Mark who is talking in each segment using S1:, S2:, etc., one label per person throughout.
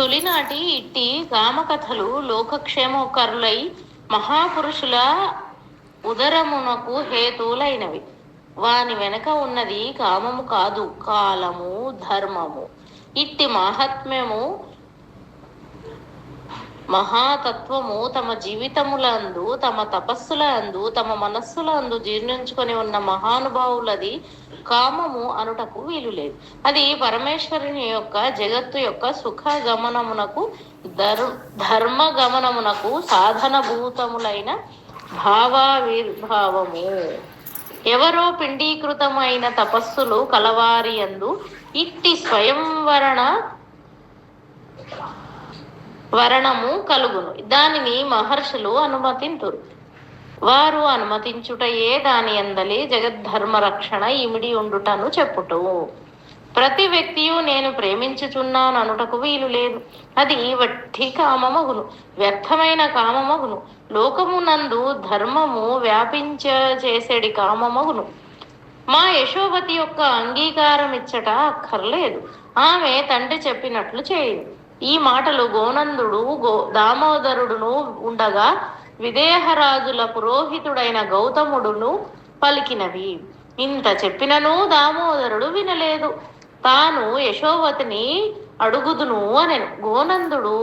S1: తొలినాటి ఇట్టి గామకథలు లోకక్షేమకరులై మహాపురుషుల ఉదరమునకు హేతువులైనవి. వాని వెనక ఉన్నది కామము కాదు, కాలము, ధర్మము. ఇట్టి మాహాత్మ్యము మహాతత్వము తమ జీవితములందు, తమ తపస్సులందు, తమ మనస్సులందు జీర్ణించుకొని ఉన్న మహానుభావులది కామము అనుటకు వీలు లేదు. అది పరమేశ్వరుని యొక్క జగత్తు యొక్క సుఖ గమనమునకు ధర్మ గమనమునకు సాధనభూతములైన భావావిర్భావము. ఎవరో పిండీకృతమైన తపస్సులు కలవారియందు ఇట్టి వరణము కలుగును. దానిని మహర్షులు అనుమతింతురు. వారు అనుమతించుటయే దాని అందలి జగద్ధర్మ రక్షణ ఇమిడి ఉండుటను చెప్పుట. ప్రతి వ్యక్తియు నేను ప్రేమించుచున్నాను అనుటకు వీలు లేదు. అది వట్టి కామమగును, వ్యర్థమైన కామమగును. లోకమునందు ధర్మము వ్యాపించ చేసేడి కామమగును. మా యశోవతి యొక్క అంగీకారం ఇచ్చట అక్కర్లేదు. ఆమె తండ్రి చెప్పినట్లు చేయదు. ఈ మాటలు గోనందుడు దామోదరుడును ఉండగా విదేహరాజుల పురోహితుడైన గౌతముడును పలికినవి. ఇంత చెప్పినను దామోదరుడు వినలేదు. తాను యశోవతిని అడుగుదును అనెను. గోనందుడు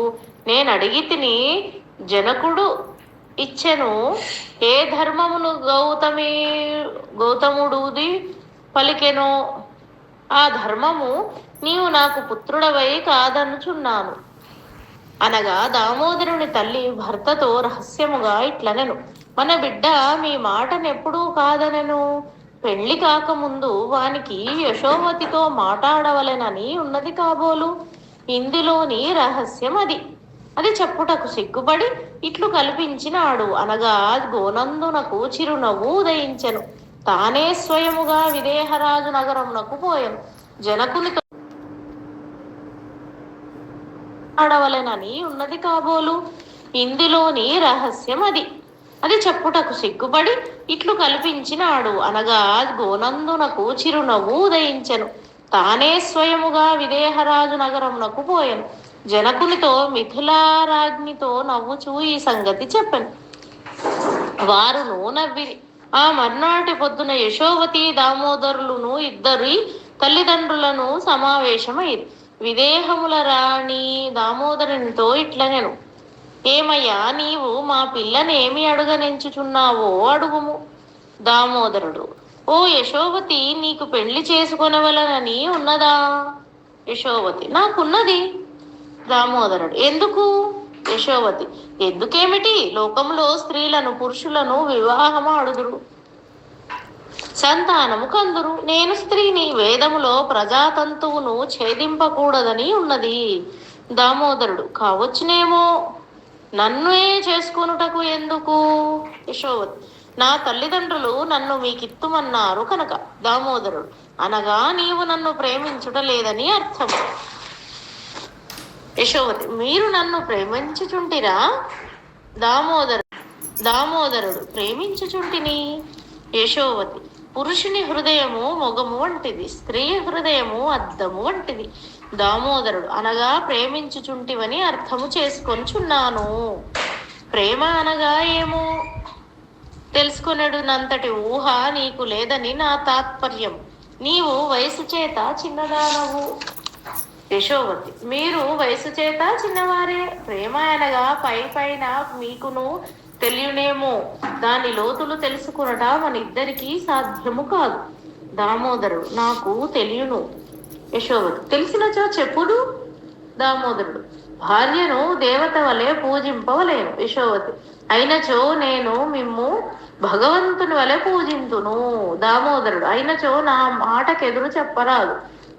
S1: నేనడిగితిని, జనకుడు ఇచ్చెను. ఏ ధర్మమును గౌతముడుది పలికెనో ఆ ధర్మము నీవు నాకు పుత్రుడవై కాదనుచున్నాను అనగా, దామోదరుని తల్లి భర్తతో రహస్యముగా ఇట్లనెను, మన బిడ్డ మీ మాటనెప్పుడూ కాదనెను. పెళ్లి కాకముందు వానికి యశోవతితో మాట్లాడవలెనని ఉన్నది కాబోలు. ఇందులోని రహస్యం అది చెప్పుటకు సిగ్గుపడి ఇట్లు కల్పించినాడు అనగా, గోనందునకు చిరునవ్వు ఉదయించెను. తానే స్వయముగా విదేహరాజు నగరమునకు పోయెను. జనకునితో ఆడవలెనని ఉన్నది కాబోలు. ఇందులోని రహస్యం అది చెప్పుటకు సిగ్గుపడి ఇట్లు కల్పించినాడు అనగా, గోనందునకు చిరునవ్వు ఉదయించెను. తానే స్వయముగా విదేహరాజు నగరమునకు పోయెను. జనకునితో మిథిలారాజ్ఞితో నవ్వుచూ ఈ సంగతి చెప్పెను. వారును నవ్విరి. ఆ మర్నాటి పొద్దున యశోవతి దామోదరులను ఇద్దరి తల్లిదండ్రులను సమావేశమైరి. విదేహముల రాణి దామోదరునితో ఇట్లనెను, ఏమయ్యా, నీవు మా పిల్లనేమి అడుగనెంచుచున్నావో అడుగుము. దామోదరుడు, ఓ యశోవతి, నీకు పెళ్లి చేసుకొనవలనని ఉన్నదా? యశోవతి, నాకున్నది. దామోదరుడు, ఎందుకు? యశోవతి, ఎందుకేమిటి? లోకములో స్త్రీలను పురుషులను వివాహము అడుగురు, సంతానము కందురు. నేను స్త్రీని. వేదములో ప్రజాతంతువును ఛేదింపకూడదని ఉన్నది. దామోదరుడు, కావచ్చునేమో, నన్నే చేసుకొనుటకు ఎందుకు? యశోవతి, నా తల్లిదండ్రులు నన్ను మీకిత్తుమన్నారు కనుక. దామోదరుడు, అనగా నీవు నన్ను ప్రేమించుట లేదని అర్థం. యశోవతి, మీరు నన్ను ప్రేమించుచుంటిరా? దామోదరుడు, ప్రేమించుచుంటిని. యశోవతి, పురుషుని హృదయము మొగము వంటిది, స్త్రీ హృదయము అద్దము వంటిది. దామోదరుడు, అనగా ప్రేమించుచుంటివని అర్థము చేసుకొనుచున్నాను. ప్రేమ అనగా ఏమో తెలుసుకొనెడునంతటి ఊహ నీకు లేదని నా తాత్పర్యం. నీవు వయసు చేత చిన్నదానవు. యశోవతి, మీరు వయసు చేత చిన్నవారే. ప్రేమ అనగా పైన మీకును తెలియనేమో, దాని లోతులు తెలుసుకునట మన ఇద్దరికీ సాధ్యము కాదు. దామోదరుడు, నాకు తెలియను. యశోవతి, తెలిసినచో చెప్పుదు. దామోదరుడు, భార్యను దేవత వలె పూజింపవలేను. యశోవతి, అయినచో నేను మిమ్ము భగవంతుని వలె పూజింతును. దామోదరుడు, అయినచో నా మాటకెదురు చెప్పరాదు.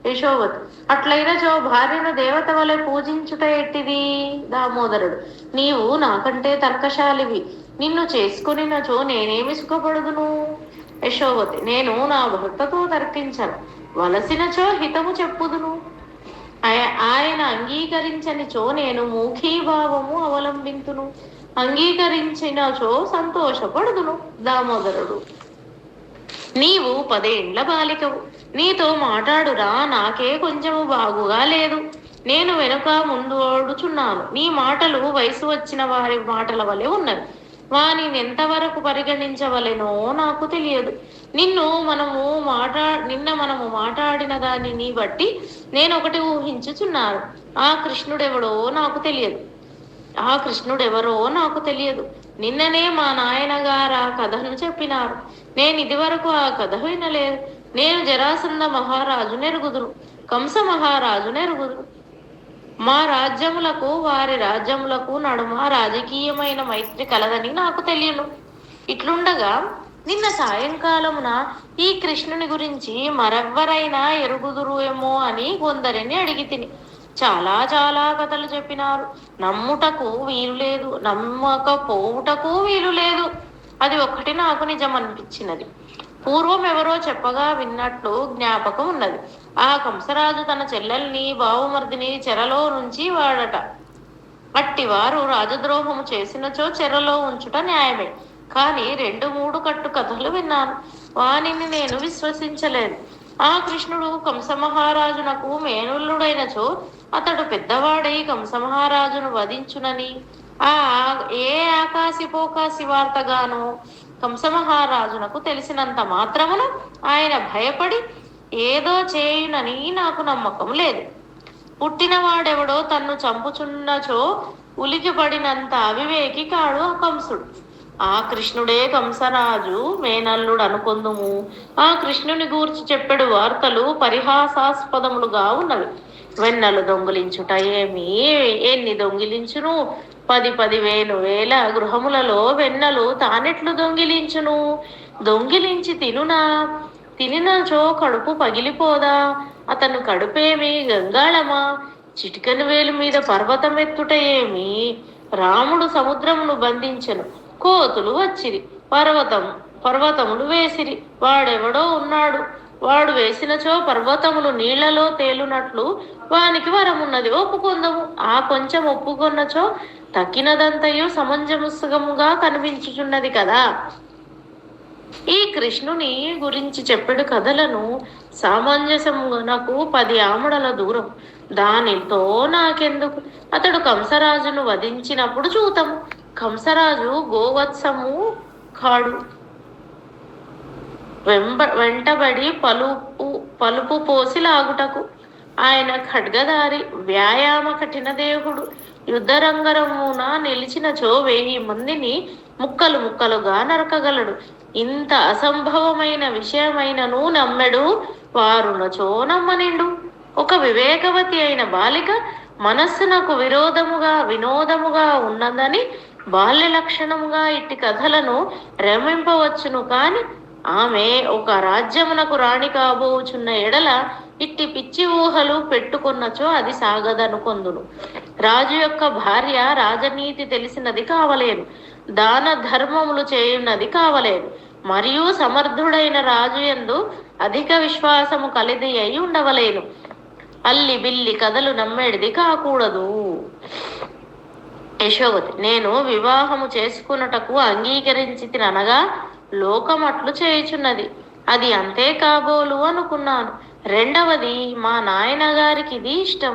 S1: యశోవతి, అట్లయినచో భార్యను దేవత వలె పూజించుట ఎట్టిది? దామోదరుడు, నీవు నాకంటే తర్కశాలివి. నిన్ను చేసుకునినచో నేనేమి సుఖపడుదును? యశోవతి, నేను నా భర్తతో తర్కించను. వలసినచో హితము చెప్పుదును. ఆయన అంగీకరించనిచో నేను మూఖీభావము అవలంబింతును. అంగీకరించినచో సంతోషపడుదును. దామోదరుడు, నీవు 10 ఏండ్ల బాలికవు. నీతో మాట్లాడురా, నాకే కొంచెము బాగుగా లేదు. నేను వెనుక ముందు ఓడుచున్నాను. నీ మాటలు వయసు వచ్చిన వారి మాటల వలె ఉన్నవి. వానిని ఎంతవరకు పరిగణించవలెనో నాకు తెలియదు. నిన్న మనము మాట్లాడిన దానిని బట్టి నేను ఒకటి ఊహించుచున్నాను. ఆ కృష్ణుడెవడో నాకు తెలియదు. ఆ కృష్ణుడెవరో నాకు తెలియదు. నిన్ననే మా నాయనగారు ఆ కథను చెప్పినారు. నేను ఇదివరకు ఆ కథ వినలేదు. నేను జరాసంధ మహారాజు నెరుగుదును, కంస మహారాజు నెరుగుదును. మా రాజ్యములకు వారి రాజ్యములకు నడుమ రాజకీయమైన మైత్రి కలదని నాకు తెలియను. ఇట్లుండగా నిన్న సాయంకాలమున ఈ కృష్ణుని గురించి మరెవ్వరైనా ఎరుగుదురు ఏమో అని కొందరిని అడిగి తిని. చాలా చాలా కథలు చెప్పినారు. నమ్ముటకు వీలు లేదు, నమ్మకపోవుటకు వీలు లేదు. అది ఒక్కటి నాకు నిజం అనిపించినది. పూర్వం ఎవరో చెప్పగా విన్నట్లు జ్ఞాపకం ఉన్నది. ఆ కంసరాజు తన చెల్లెల్ని బావుమర్దిని చెరలో నుంచి వాడట. అట్టివారు రాజద్రోహము చేసినచో చెరలో ఉంచుట న్యాయమే. కానీ 2-3 కట్టు కథలు విన్నాను. వానిని నేను విశ్వసించలేదు. ఆ కృష్ణుడు కంసమహారాజునకు మేనుల్లుడైనచో అతడు పెద్దవాడై కంసమహారాజును వధించునని ఆ ఏ ఆకాశిపోకాశి వార్తగానో కంసమహారాజునకు తెలిసినంత మాత్రమున ఆయన భయపడి ఏదో చేయునని నాకు నమ్మకం లేదు. పుట్టినవాడెవడో తన్ను చంపుచున్నచో ఉలికిపడినంత అవివేకి కాడు ఆ కంసుడు. ఆ కృష్ణుడే కంసరాజు మేనల్లుడు అనుకొందుము. ఆ కృష్ణుని గూర్చి చెప్పెడు వార్తలు పరిహాసాస్పదములుగా ఉన్నవి. వెన్నెలు దొంగిలించుట ఏమి, ఎన్ని దొంగిలించును? 10,000 గృహములలో వెన్నెలు తానెట్లు దొంగిలించును? దొంగిలించి తినునా? తినినచో కడుపు పగిలిపోదా? అతను కడుపేమి గంగాళమా? చిటికని వేలు మీద పర్వతం ఎత్తుట ఏమి? రాముడు సముద్రమును బంధించెను, కోతులు వచ్చిరి, పర్వతములు వేసిరి. వాడెవడో ఉన్నాడు, వాడు వేసినచో పర్వతములు నీళ్లలో తేలునట్లు వానికి వరమున్నది, ఒప్పుకుందము. ఆ కొంచెం ఒప్పుకొన్నచో తక్కినదంతయు సమంజసముగా కనిపించుచున్నది కదా. ఈ కృష్ణుని గురించి చెప్పెడు కథలను సామంజసమునకు 10 ఆమడల దూరం. దానితో నాకెందుకు? అతడు కంసరాజును వధించినప్పుడు చూతము. కంసరాజు గోవత్సము కాడు. వెంటబడి పలుపు పోసి లాగుటకు. ఆయన ఖడ్గదారి, వ్యాయామ కఠిన దేహుడు. యుద్ధరంగరమున నిలిచినచో 1000 మందిని ముక్కలు ముక్కలుగా నరకగలడు. ఇంత అసంభవమైన విషయమైనను నమ్మెడు వారునచో నమ్మనిండు. ఒక వివేకవతి అయిన బాలిక మనస్సునకు వినోదముగా ఉన్నదని బాల్య లక్షణముగా ఇట్టి కథలను రమింపవచ్చును. కాని ఆమె ఒక రాజ్యమునకు రాణి కాబోచున్న ఎడల ఇట్టి పిచ్చి ఊహలు పెట్టుకున్నచో అది సాగదనుకొందును. రాజు యొక్క భార్య రాజనీతి తెలిసినది కావలేను, దాన ధర్మములు చేయున్నది కావలేను, మరియు సమర్థుడైన రాజు యందు అధిక విశ్వాసము కలిది అయి ఉండవలేను. అల్లి బిల్లి కథలు నమ్మేడిది కాకూడదు. యశోవతి: నేను వివాహము చేసుకున్నటకు అంగీకరించి తినగా లోకం అట్లు చేయుచున్నది. అది అంతే కాబోలు అనుకున్నాను. రెండవది, మా నాయనగారికి అది ఇష్టం.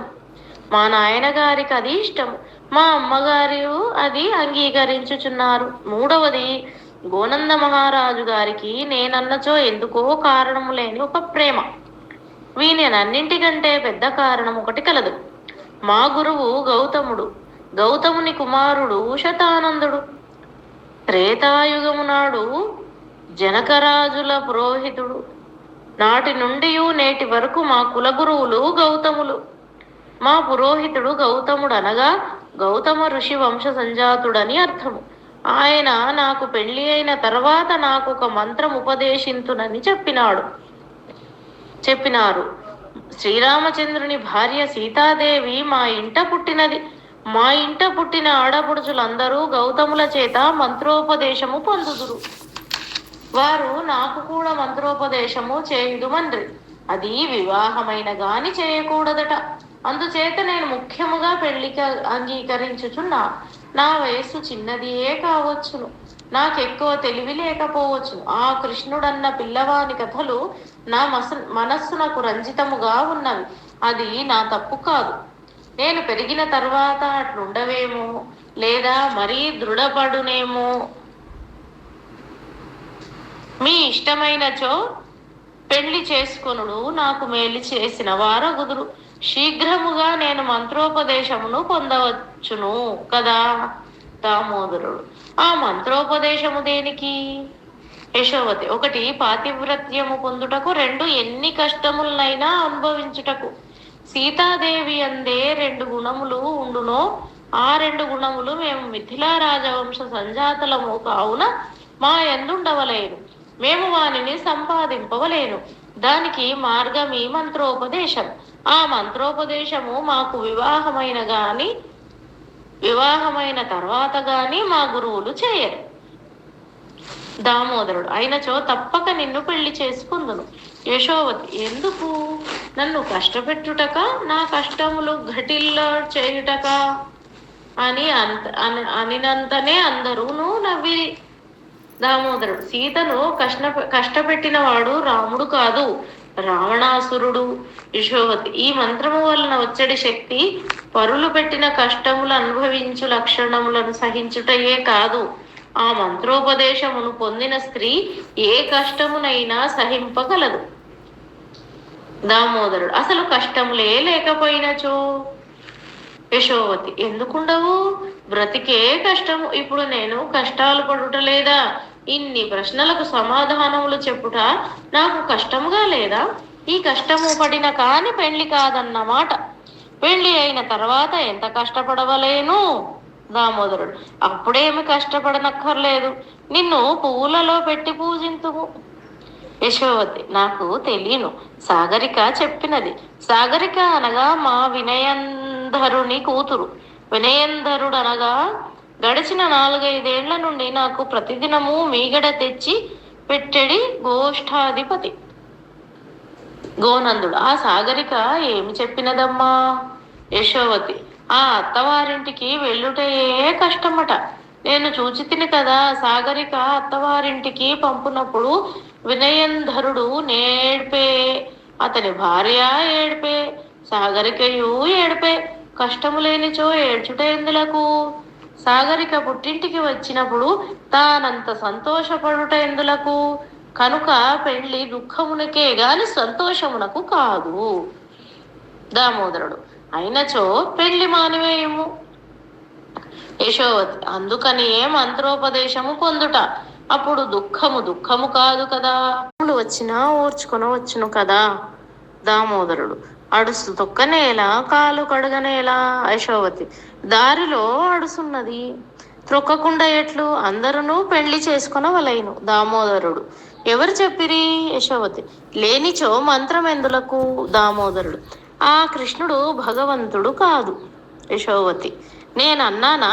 S1: మా అమ్మగారు అది అంగీకరించుచున్నారు. మూడవది, గోనంద మహారాజు గారికి నేనన్నచో ఎందుకో కారణము లేని ఒక ప్రేమ. వీనన్నింటికంటే పెద్ద కారణం ఒకటి కలదు. మా గురువు గౌతముని కుమారుడు శతానందుడు. త్రేతాయుగము నాడు జనకరాజుల పురోహితుడు. నాటి నుండి నేటి వరకు మా కులగురువులు గౌతములు. మా పురోహితుడు గౌతముడు అనగా గౌతమ ఋషి వంశ సంజాతుడని అర్థము. ఆయన నాకు పెళ్లి అయిన తర్వాత నాకు ఒక మంత్రం ఉపదేశింతునని చెప్పినారు. శ్రీరామచంద్రుని భార్య సీతాదేవి మా ఇంట పుట్టినది. మా ఇంట పుట్టిన ఆడపడుచులందరూ గౌతముల చేత మంత్రోపదేశము పొందుదురు. వారు నాకు కూడా మంత్రోపదేశము చేయుదుమండ్రి. అది వివాహమైన గాని చేయకూడదట. అందుచేత నేను ముఖ్యముగా పెళ్లికి అంగీకరించుచున్నా. నా వయస్సు చిన్నదియే కావచ్చును, నాకెక్కువ తెలివి లేకపోవచ్చును. ఆ కృష్ణుడన్న పిల్లవాని కథలు నా మనస్సునకు రంజితముగా ఉన్నవి. అది నా తప్పు కాదు. నేను పెరిగిన తర్వాత అట్లుండవేమో, లేదా మరీ దృఢపడునేమో. మీ ఇష్టమైనచో పెళ్లి చేసుకొనుడు నాకు మేలు చేసిన వారగుదురు. శీఘ్రముగా నేను మంత్రోపదేశమును పొందవచ్చును కదా. దామోదరుడు: ఆ మంత్రోపదేశము దేనికి? యశోవతి: ఒకటి పాతివ్రత్యము పొందుటకు, రెండు ఎన్ని కష్టములనైనా అనుభవించుటకు. సీతాదేవి అందే రెండు గుణములు ఉండునో ఆ రెండు గుణములు మేము మిథిలా రాజవంశ సంజాతలము కావున మా యందుండవలేను. మేము వానిని సంపాదింపవలేను. దానికి మార్గం ఈ మంత్రోపదేశం. ఆ మంత్రోపదేశము మాకు వివాహమైన తర్వాత గాని మా గురువులు చేయరు. దామోదరుడు: అయినచో తప్పక నిన్ను పెళ్లి చేసుకుందును. యశోవతి: ఎందుకు? నన్ను కష్టపెట్టుటక, నా కష్టములు ఘటిల్ల చేయుటక అనినంతనే అందరూను నవ్విరి. దామోదరుడు: సీతను కష్టపెట్టినవాడు రాముడు కాదు, రావణాసురుడు. యశోవతి: ఈ మంత్రము వలన వచ్చడి శక్తి పరులు పెట్టిన కష్టములు అనుభవించు లక్షణములను సహించుటయే కాదు. ఆ మంత్రోపదేశమును పొందిన స్త్రీ ఏ కష్టమునైనా సహింపగలదు. దామోదరుడు: అసలు కష్టములే లేకపోయినచో? యశోవతి: ఎందుకుండవు? బ్రతికే కష్టము. ఇప్పుడు నేను కష్టాలు పడుట లేదా? ఇన్ని ప్రశ్నలకు సమాధానములు చెప్పుట నాకు కష్టముగా లేదా? ఈ కష్టము పడిన కాని పెళ్లి కాదన్నమాట. పెళ్లి అయిన తర్వాత ఎంత కష్టపడవలేను? దామోదరుడు: అప్పుడేమి కష్టపడనక్కర్లేదు. నిన్ను పువ్వులలో పెట్టి పూజింతుము. యశోవతి: నాకు తెలియను. సాగరిక చెప్పినది. సాగరిక అనగా మా వినయంధరుని కూతురు. వినయంధరుడు అనగా గడిచిన 4-5 ఏళ్ల నుండి నాకు ప్రతిదినము మీగడ తెచ్చి పెట్టెడి గోష్ఠాధిపతి గోనందుడు. ఆ సాగరిక ఏమి చెప్పినదమ్మా? యశోవతి: ఆ అత్తవారింటికి వెళ్ళుటయే కష్టమట. నేను చూచి తిని కదా. సాగరిక అత్తవారింటికి పంపునప్పుడు వినయంధరుడు నేడ్పే, అతని భార్య ఏడ్పే, సాగరికయు ఏడ్పే. కష్టము లేనిచో ఏడ్చుట ఎందులకు? సాగరిక పుట్టింటికి వచ్చినప్పుడు తానంత సంతోషపడుట ఎందులకు? కనుక పెళ్లి దుఃఖమునకే గాని సంతోషమునకు కాదు. దామోదరుడు: అయినచో పెళ్లి మానివేయము. యశోవతి: అందుకని మంత్రోపదేశము పొందుట. అప్పుడు దుఃఖము కాదు కదా. వచ్చినా ఓర్చుకొనవచ్చును కదా. దామోదరుడు: అడుసు తొక్కనేలా, కాలు కడగనేలా? యశోవతి: దారిలో అడుసున్నది, త్రొక్కకుండా ఎట్లు? అందరూ పెళ్లి చేసుకొనవలెను. దామోదరుడు: ఎవరు చెప్పిరి? యశోవతి: లేనిచో మంత్రం ఎందులకు? దామోదరుడు: ఆ కృష్ణుడు భగవంతుడు కాదు. యశోవతి: నేనన్నానా?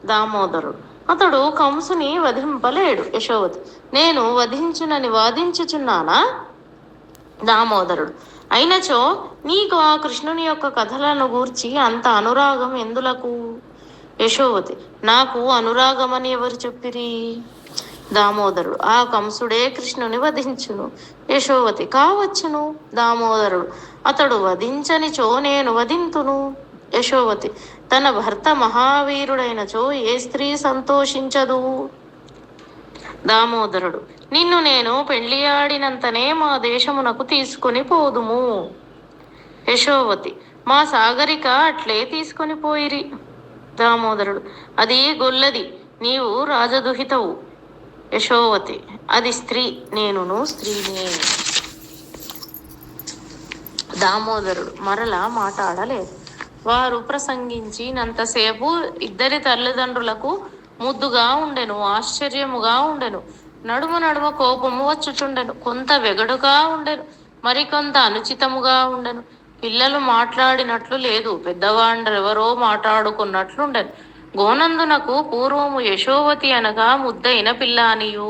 S1: దామోదరుడు: అతడు కంసుని వధింపలేడు. యశోవతి: నేను వధించునని వాదించుచున్నానా? దామోదరుడు: అయినచో నీకు ఆ కృష్ణుని యొక్క కథలను గూర్చి అంత అనురాగం ఎందులకు? యశోవతి: నాకు అనురాగమని ఎవరు చెప్పిరి? దామోదరుడు: ఆ కంసుడే కృష్ణుని వధించును. యశోవతి: కావచ్చును. దామోదరుడు: అతడు వధించనిచో నేను వధింతును. యశోవతి: తన భర్త మహావీరుడైనచో ఏ స్త్రీ సంతోషించదు? దామోదరుడు: నిన్ను నేను పెళ్లియాడినంతనే మా దేశమునకు తీసుకొని పోదుము. యశోవతి: మా సాగరిక అట్లే తీసుకొని పోయిరి. దామోదరుడు: అది గొల్లది, నీవు రాజదుహితవు. యశోవతి: అది స్త్రీ, నేనును స్త్రీనే. దామోదరుడు మరలా మాట్లాడలేదు. వారు ప్రసంగించినంతసేపు ఇద్దరి తల్లిదండ్రులకు ముద్దుగా ఉండెను, ఆశ్చర్యముగా ఉండెను. నడుమ కోపము వచ్చుచుండెను, కొంత వెగడుగా ఉండెను, మరికొంత అనుచితముగా ఉండెను. పిల్లలు మాట్లాడినట్లు లేదు, పెద్దవాండ్రెవరో మాట్లాడుకున్నట్లుండెను. గోనందునకు పూర్వము యశోవతి అనగా ముద్దైన పిల్లానియు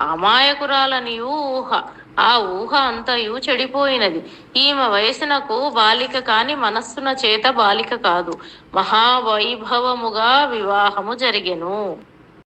S1: అమాయకురాలనియు ఊహ. ఆ ఊహ అంతయు చెడిపోయినది. ఈమె వయసునకు బాలిక కాని మనస్సున చేత బాలిక కాదు. మహావైభవముగా వివాహము జరిగెను.